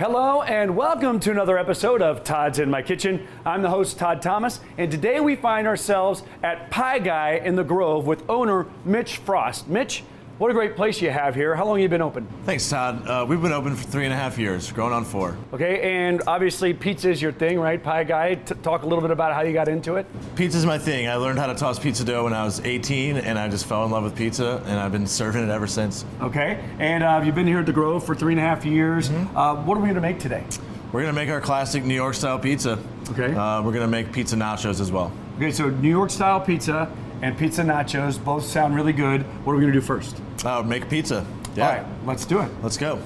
Hello and welcome to another episode of Todd's in My Kitchen. I'm the host, Todd Thomas, and today we find ourselves at Pie Guy in the Grove with owner Mitch Frost. Mitch, what a great place you have here. How long have you been open? Thanks, Todd. We've been open for 3.5 years, going on 4. Okay, and obviously pizza is your thing, right? Pie Guy. Talk a little bit about how you got into it. Pizza's my thing. I learned how to toss pizza dough when I was 18, and I just fell in love with pizza, and I've been serving it ever since. Okay, and you've been here at the Grove for 3.5 years. Mm-hmm. What are we going to make today? We're gonna make our classic New York style pizza. Okay. We're gonna make pizza nachos as well. Okay, so New York style pizza and pizza nachos both sound really good. What are we gonna do first? Make pizza. Yeah. All right, let's do it. Let's go.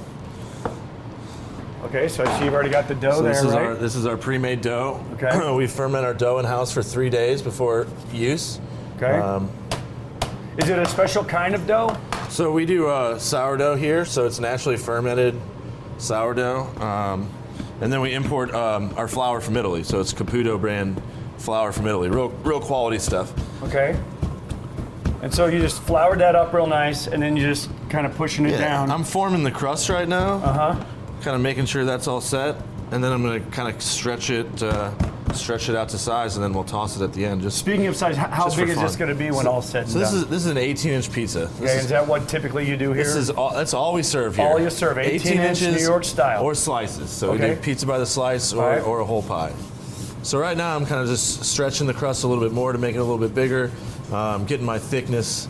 Okay, so I see you've already got the dough This there, is our pre-made dough. Okay. We ferment our dough in house for 3 days before use. Okay. Is it a special kind of dough? So we do sourdough here, so it's naturally fermented sourdough. And then we import our flour from Italy, so it's Caputo brand flour from Italy, real quality stuff. Okay. And so you just floured that up real nice, and then you just kind of pushing it down. I'm forming the crust right now. Kind of making sure that's all set, and then I'm going to kind of stretch it out to size, and then we'll toss it at the end. Speaking of size, how big is this going to be when all said and done? So this is an 18-inch pizza. Okay, is that what typically you do here? That's all we serve here. All you serve, 18 inches New York style. Or slices. So we do pizza by the slice or a whole pie. So right now I'm kind of just stretching the crust a little bit more to make it a little bit bigger, getting my thickness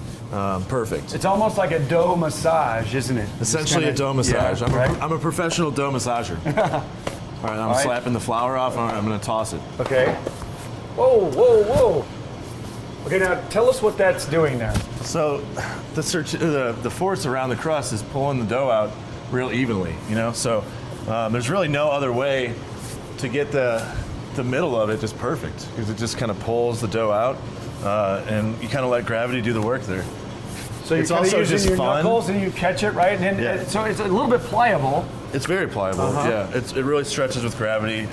perfect. It's almost like a dough massage, isn't it? Essentially a dough massage. Yeah, I'm a professional dough massager. All right, I'm slapping the flour off. All right, I'm going to toss it. Okay. Whoa, whoa, whoa. Okay, now tell us what that's doing there. So the force around the crust is pulling the dough out real evenly, you know? So there's really no other way to get the middle of it just perfect, because it just kind of pulls the dough out, and you kind of let gravity do the work there. So you're also using your knuckles and you catch it, right? And then, so it's a little bit pliable. It's very pliable, yeah. It really stretches with gravity.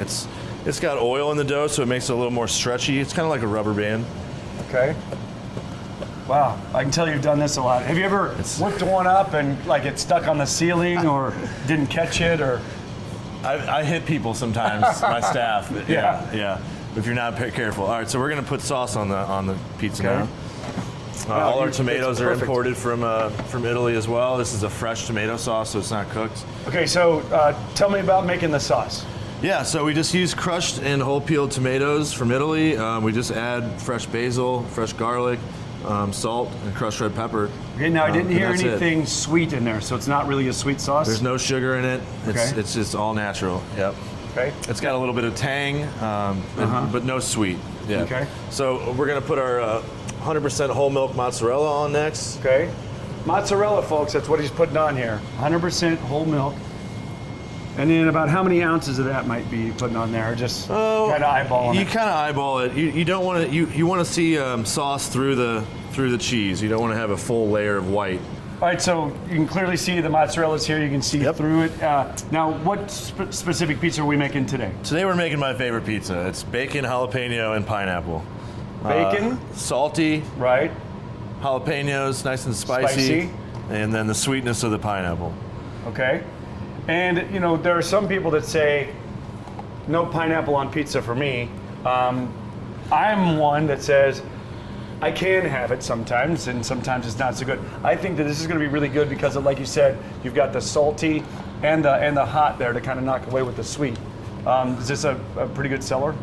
It's got oil in the dough, so it makes it a little more stretchy. It's kind of like a rubber band. Okay. Wow, I can tell you've done this a lot. Have you ever whipped one up and like it stuck on the ceiling or didn't catch it, or? I hit people sometimes, my staff. Yeah. If you're not careful. All right, so we're gonna put sauce on the pizza now. All our tomatoes are imported from Italy as well. This is a fresh tomato sauce, so it's not cooked. Okay, so tell me about making the sauce. Yeah, so we just use crushed and whole peeled tomatoes from Italy. We just add fresh basil, fresh garlic, salt, and crushed red pepper. Okay, now I didn't hear anything sweet in there, so it's not really a sweet sauce? There's no sugar in it. It's just all natural. Yep. Okay. It's got a little bit of tang, but no sweet. Yeah. Okay. So we're gonna put our 100% whole milk mozzarella on next. Okay. Mozzarella, folks, that's what he's putting on here. 100% whole milk. And then about how many ounces of that might be putting on there? Just kind of eyeballing it. You kind of eyeball it. You don't want to. You want to see sauce through the cheese. You don't want to have a full layer of white. All right, so you can clearly see the mozzarella's here. You can see through it. Now, what specific pizza are we making today? Today we're making my favorite pizza. It's bacon, jalapeno, and pineapple. Bacon, salty, right? Jalapenos, nice and spicy, and then the sweetness of the pineapple. Okay. And you know, there are some people that say no pineapple on pizza for me. I'm one that says I can have it sometimes, and sometimes it's not so good. I think that this is going to be really good because, like you said, you've got the salty and the hot there to kind of knock away with the sweet. Is this a pretty good seller?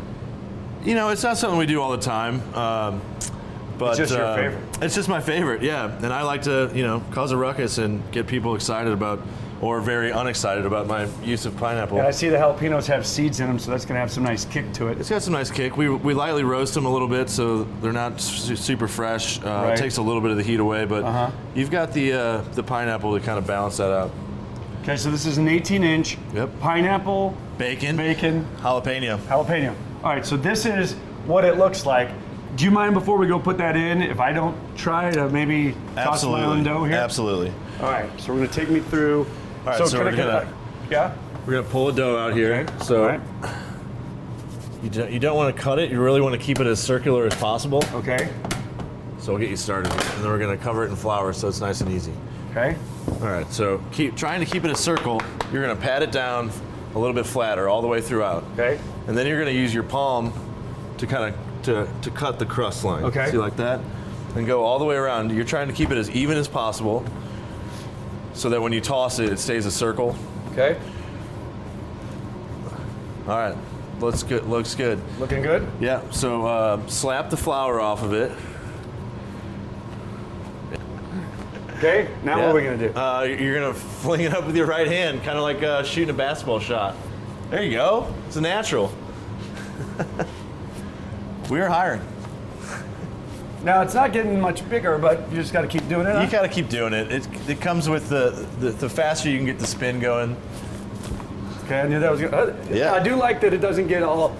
You know, it's not something we do all the time, but it's just your favorite. It's just my favorite, yeah. And I like to, cause a ruckus and get people excited about, or very unexcited about, my use of pineapple. And I see the jalapenos have seeds in them, so that's going to have some nice kick to it. It's got some nice kick. We lightly roast them a little bit, so they're not super fresh. It takes a little bit of the heat away, but you've got the pineapple to kind of balance that out. Okay, so this is an 18-inch pineapple, bacon, jalapeno. All right, so this is what it looks like. Do you mind, before we go put that in, if I don't try to maybe toss my own dough here? Absolutely. All right, so we're going to take me through. All right, so we're gonna pull the dough out here. So you don't want to cut it. You really want to keep it as circular as possible. Okay. So we'll get you started, and then we're gonna cover it in flour so it's nice and easy. Okay. All right, so trying to keep it a circle. You're gonna pat it down a little bit flatter all the way throughout. Okay. And then you're gonna use your palm to kind of to cut the crust line. Okay. See, like that? And go all the way around. You're trying to keep it as even as possible so that when you toss it, it stays a circle. Okay. All right, looks good. Looks good. Looking good? Yeah, so slap the flour off of it. Okay, now what are we gonna do? You're gonna fling it up with your right hand, kind of like shooting a basketball shot. There you go. It's a natural. We're hiring. Now it's not getting much bigger, but you just got to keep doing it. Huh? You got to keep doing it. It comes with the faster you can get the spin going. Okay, I knew that was good. Yeah. I do like that it doesn't get all.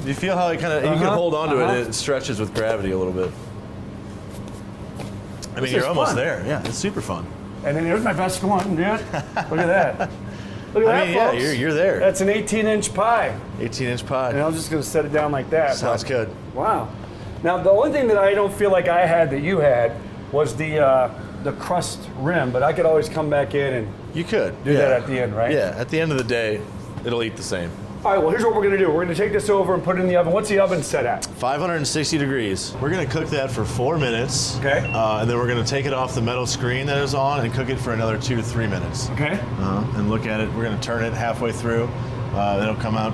You feel how it kind of you can hold on to it and it stretches with gravity a little bit. I mean, you're almost there. Yeah, it's super fun. And then here's my best one, dude. Look at that. Look at that, yeah, folks. you're there. That's an 18-inch pie. 18-inch pie. And I'm just going to set it down like that. Sounds good. Wow. Now, the only thing that I don't feel like I had that you had was the crust rim, but I could always come back in and You could do that at the end, right? Yeah, at the end of the day, it'll eat the same. All right, well, here's what we're going to do. We're going to take this over and put it in the oven. What's the oven set at? 560 degrees. We're gonna cook that for 4 minutes. Okay. And then we're gonna take it off the metal screen that is on and cook it for another 2 to 3 minutes. Okay. And look at it. We're gonna turn it halfway through. It'll come out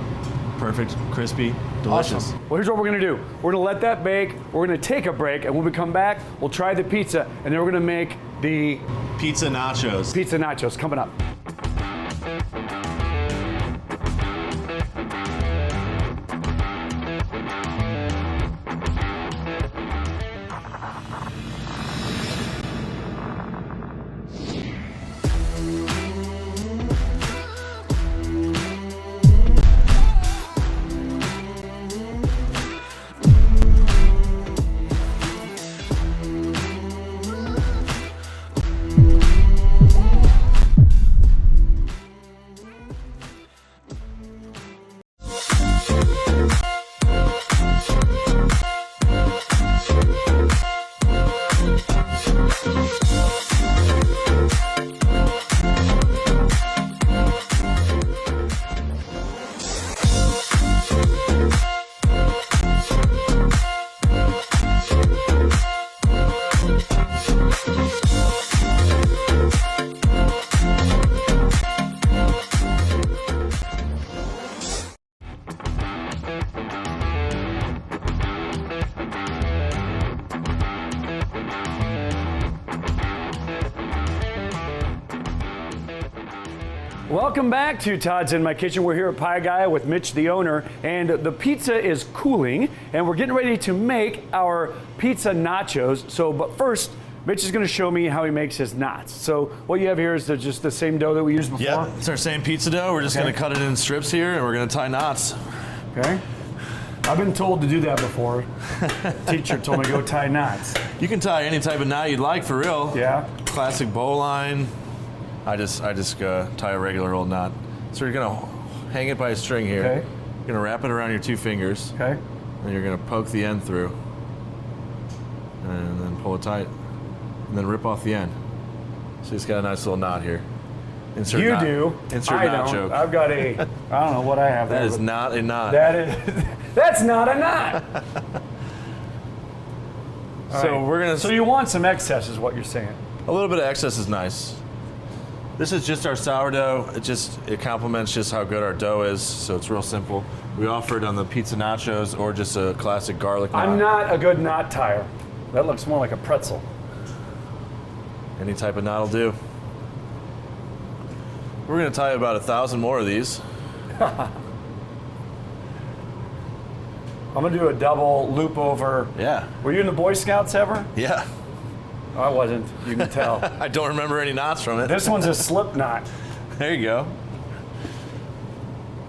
perfect, crispy, delicious. Awesome. Well, here's what we're going to do. We're going to let that bake. We're going to take a break, and when we come back, we'll try the pizza, and then we're going to make the Pizza nachos. pizza nachos coming up. Welcome back to Todd's in My Kitchen. We're here at Pie Guy with Mitch, the owner, and the pizza is cooling, and we're getting ready to make our pizza nachos. So, but first, Mitch is going to show me how he makes his knots. So, what you have here is just the same dough that we used before? Yeah, it's our same pizza dough. We're just going to cut it in strips here, and we're going to tie knots. Okay. I've been told to do that before. Teacher told me to go tie knots. You can tie any type of knot you'd like, for real. Yeah. Classic bowline. I just tie a regular old knot. So you're gonna hang it by a string here. Okay. You're gonna wrap it around your 2 fingers. Okay. And you're gonna poke the end through. And then pull it tight. And then rip off the end. So it's got a nice little knot here. Insert You knot. do. Insert I knot don't. joke. I've got a, I don't know what I have That there, is but not a knot. that's not a knot. So All we're gonna. So you want some excess is what you're saying. A little bit of excess is nice. This is just our sourdough. It complements just how good our dough is, so it's real simple. We offer it on the pizza nachos or just a classic garlic knot. I'm not a good knot tire. That looks more like a pretzel. Any type of knot will do. We're gonna tie about 1,000 more of these. I'm gonna do a double loop over. Yeah. Were you in the Boy Scouts ever? Yeah. I wasn't. You can tell. I don't remember any knots from it. This one's a slip knot. There you go.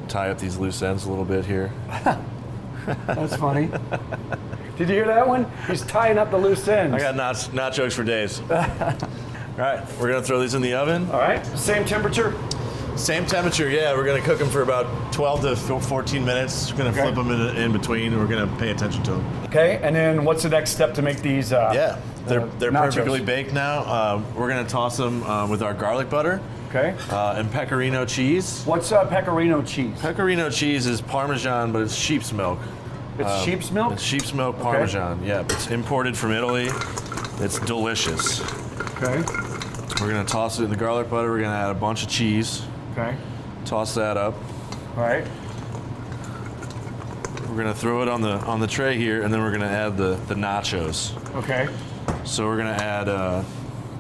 Tie up these loose ends a little bit here. That's funny. Did you hear that one? He's tying up the loose ends. I got knot jokes for days. All right, we're gonna throw these in the oven. All right. Same temperature. Same temperature, yeah. We're gonna cook them for about 12 to 14 minutes. We're gonna flip them in between. We're gonna pay attention to them. Okay. And then what's the next step to make these? Yeah. They're nachos. perfectly baked now. We're gonna toss them with our garlic butter. Okay. And pecorino cheese. What's pecorino cheese? Pecorino cheese is Parmesan, but it's sheep's milk. It's sheep's milk? It's sheep's milk Parmesan. Yeah, it's imported from Italy. It's delicious. Okay. We're gonna toss it in the garlic butter. We're gonna add a bunch of cheese. Okay. Toss that up. All right. We're gonna throw it on the tray here, and then we're gonna add the nachos. Okay. So we're gonna add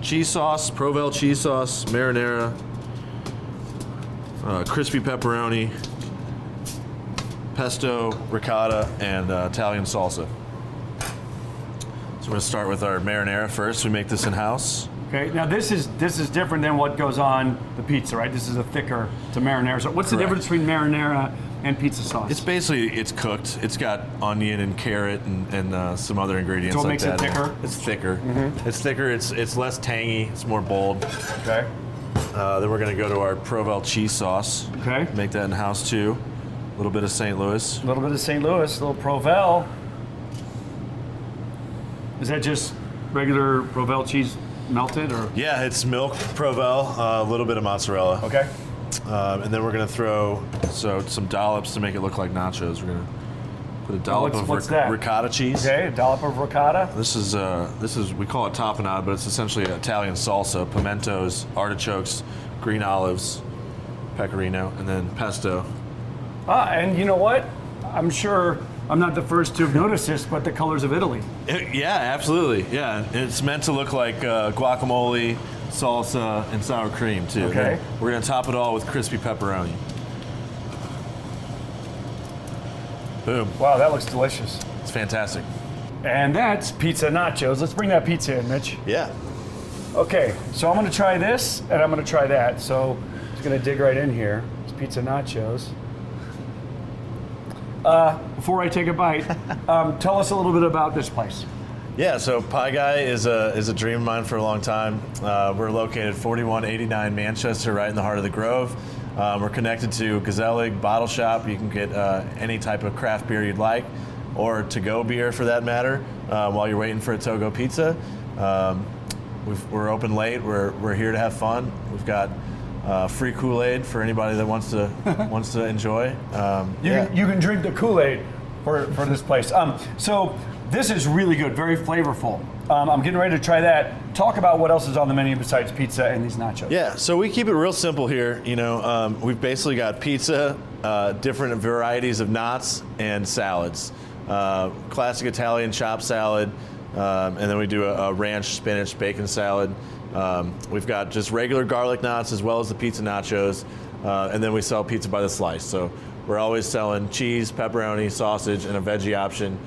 cheese sauce, Provel cheese sauce, marinara, crispy pepperoni, pesto, ricotta, and Italian salsa. So we're gonna start with our marinara first. We make this in house. Okay. Now this is different than what goes on the pizza, right? This is a thicker to marinara. So what's the Correct. difference between marinara and pizza sauce? It's basically it's cooked. It's got onion and carrot and some other ingredients So it like makes that. it thicker? It's thicker. It's thicker. It's less tangy. It's more bold. Okay. Then we're gonna go to our Provel cheese sauce. Okay. Make that in house too. A little bit of St. Louis. A little bit of St. Louis, a little Provel. Is that just regular Provel cheese melted, or? Yeah, it's milk, Provel, a little bit of mozzarella. Okay. And then we're gonna throw some dollops to make it look like nachos. We're gonna put a dollop what's of that? ricotta cheese. Okay, a dollop of ricotta. This is we call it tapenade, but it's essentially Italian salsa, pimentos, artichokes, green olives, pecorino, and then pesto. And you know what? I'm sure I'm not the first to have noticed this, but the colors of Italy. Yeah, absolutely. Yeah, it's meant to look like guacamole, salsa, and sour cream too. Okay. Then we're gonna top it all with crispy pepperoni. Boom. Wow, that looks delicious. It's fantastic. And that's pizza nachos. Let's bring that pizza in, Mitch. Yeah. Okay, so I'm gonna try this, and I'm gonna try that. So I'm just gonna dig right in here. It's pizza nachos. Before I take a bite, tell us a little bit about this place. Yeah, so Pie Guy is a dream of mine for a long time. We're located 4189 Manchester, right in the heart of the Grove. We're connected to Gazelle Bottle Shop. You can get any type of craft beer you'd like, or to-go beer for that matter, while you're waiting for a to-go pizza. We're open late. We're here to have fun. We've got free Kool-Aid for anybody that wants to enjoy. You can drink the Kool-Aid for this place. So this is really good, very flavorful. I'm getting ready to try that. Talk about what else is on the menu besides pizza and these nachos. Yeah, so we keep it real simple here. You know, we've basically got pizza, different varieties of knots, and salads. Classic Italian chopped salad, and then we do a ranch, spinach, bacon salad. We've got just regular garlic knots as well as the pizza nachos, and then we sell pizza by the slice. So we're always selling cheese, pepperoni, sausage, and a veggie option.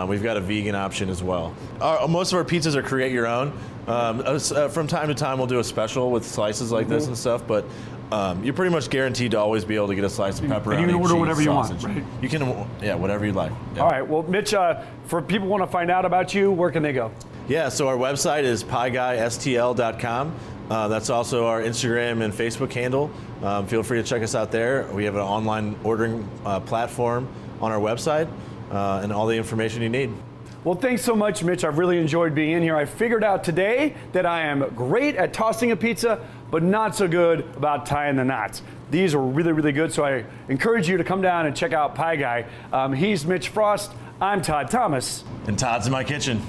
We've got a vegan option as well. Most of our pizzas are create your own. From time to time, we'll do a special with slices like this and stuff, but you're pretty much guaranteed to always be able to get a slice of pepperoni. And you can order cheese, whatever you sausage. want, right? You can, whatever you like. Yeah. All right, well, Mitch, for people who want to find out about you, where can they go? Yeah, so our website is pieguystl.com. That's also our Instagram and Facebook handle. Feel free to check us out there. We have an online ordering platform on our website and all the information you need. Well, thanks so much, Mitch. I've really enjoyed being in here. I figured out today that I am great at tossing a pizza, but not so good about tying the knots. These are really, really good, so I encourage you to come down and check out Pie Guy. He's Mitch Frost. I'm Todd Thomas. And Todd's in my kitchen.